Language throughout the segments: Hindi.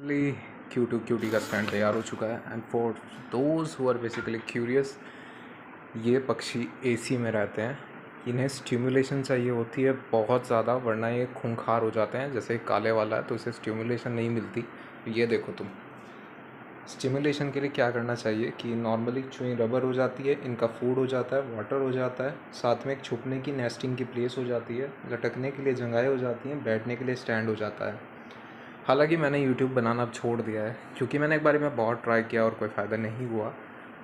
फाइनली क्यूटी का स्टैंड तैयार हो चुका है। And for those who are basically curious, ये पक्षी एसी में रहते हैं। इन्हें स्टिमुलेशन चाहिए होती है बहुत ज़्यादा, वरना ये खूंखार हो जाते हैं। जैसे काले वाला है तो इसे स्टिमुलेशन नहीं मिलती। ये देखो तुम, स्टिमुलेशन के लिए क्या करना चाहिए कि नॉर्मली चुई रबर हो जाती है, इनका फूड हो जाता है, वाटर हो जाता है, साथ में एक छुपने की नेस्टिंग की प्लेस हो जाती है, लटकने के लिए जगहें हो जाती हैं, बैठने के लिए स्टैंड हो जाता है। हालांकि मैंने यूट्यूब बनाना अब छोड़ दिया है, क्योंकि मैंने एक बार में बहुत ट्राई किया और कोई फ़ायदा नहीं हुआ।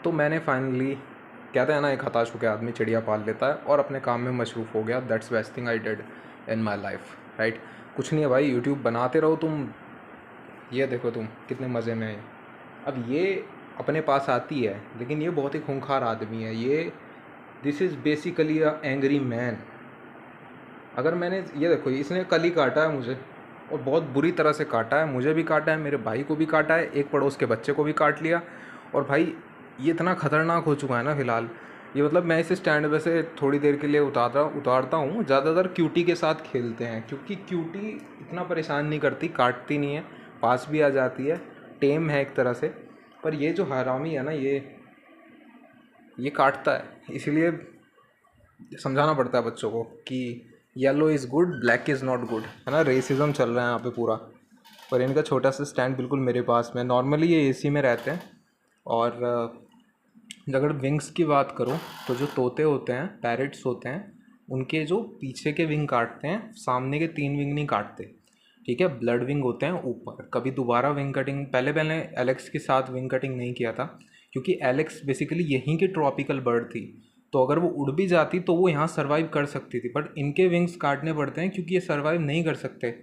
तो मैंने फाइनली, कहते हैं ना, एक हताश होकर आदमी चिड़िया पाल लेता है और अपने काम में मशरूफ़ हो गया। That's best thing I did in my life, right. कुछ नहीं है भाई, यूट्यूब बनाते रहो तुम। ये देखो तुम कितने मज़े में है। अब ये अपने पास आती है, लेकिन ये बहुत ही खूंखार आदमी है। ये this is basically a angry man. अगर मैंने, ये देखो, इसने कल ही काटा है मुझे, और बहुत बुरी तरह से काटा है। मुझे भी काटा है, मेरे भाई को भी काटा है, एक पड़ोस के बच्चे को भी काट लिया। और भाई ये इतना ख़तरनाक हो चुका है ना फ़िलहाल। ये मतलब मैं इसे स्टैंड पे से थोड़ी देर के लिए उतारता हूँ। ज़्यादातर क्यूटी के साथ खेलते हैं, क्योंकि क्यूटी इतना परेशान नहीं करती, काटती नहीं है, पास भी आ जाती है, टेम है एक तरह से। पर ये जो हरामी है ना, ये काटता है। इसीलिए समझाना पड़ता है बच्चों को कि yellow is good, black is not good, है ना। रेसिज्म चल रहा है यहाँ पे पूरा। पर इनका छोटा सा स्टैंड बिल्कुल मेरे पास में। नॉर्मली ये एसी में रहते हैं। और अगर विंग्स की बात करूँ तो जो तोते होते हैं, पैरट्स होते हैं, उनके जो पीछे के विंग काटते हैं, सामने के 3 विंग नहीं काटते, ठीक है। ब्लड विंग होते हैं ऊपर। कभी दोबारा विंग कटिंग, पहले मैंने एलेक्स के साथ विंग कटिंग नहीं किया था, क्योंकि एलेक्स बेसिकली यहीं की ट्रॉपिकल बर्ड थी। तो अगर वो उड़ भी जाती तो वो यहाँ सर्वाइव कर सकती थी। बट इनके विंग्स काटने पड़ते हैं, क्योंकि ये सर्वाइव नहीं कर सकते।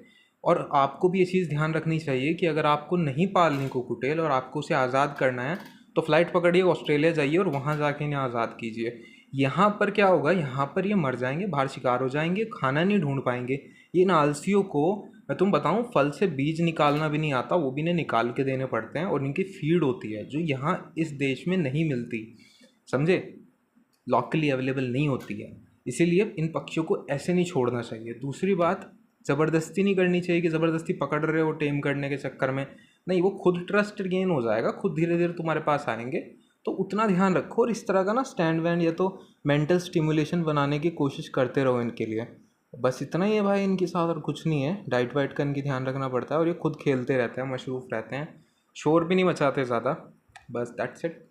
और आपको भी ये चीज़ ध्यान रखनी चाहिए कि अगर आपको नहीं पालनी कोकुटेल और आपको उसे आज़ाद करना है, तो फ्लाइट पकड़िए, ऑस्ट्रेलिया जाइए और वहाँ जाके इन्हें आज़ाद कीजिए। यहाँ पर क्या होगा, यहाँ पर ये मर जाएंगे, बाहर शिकार हो जाएंगे, खाना नहीं ढूंढ पाएंगे। ये इन आलसियों को मैं तुम बताऊँ, फल से बीज निकालना भी नहीं आता, वो भी इन्हें निकाल के देने पड़ते हैं। और इनकी फीड होती है जो यहाँ इस देश में नहीं मिलती, समझे, लॉकली अवेलेबल नहीं होती है। इसीलिए इन पक्षियों को ऐसे नहीं छोड़ना चाहिए। दूसरी बात, ज़बरदस्ती नहीं करनी चाहिए कि ज़बरदस्ती पकड़ रहे हो टेम करने के चक्कर में। नहीं, वो खुद ट्रस्ट गेन हो जाएगा, खुद धीरे धीरे तुम्हारे पास आएंगे। तो उतना ध्यान रखो, और इस तरह का ना स्टैंड वैंड या तो मेंटल स्टिमुलेशन बनाने की कोशिश करते रहो इनके लिए। बस इतना ही है भाई इनके साथ, और कुछ नहीं है। डाइट वाइट का इनकी ध्यान रखना पड़ता है, और ये खुद खेलते रहते हैं, मशरूफ़ रहते हैं, शोर भी नहीं मचाते ज़्यादा। बस दैट्स इट।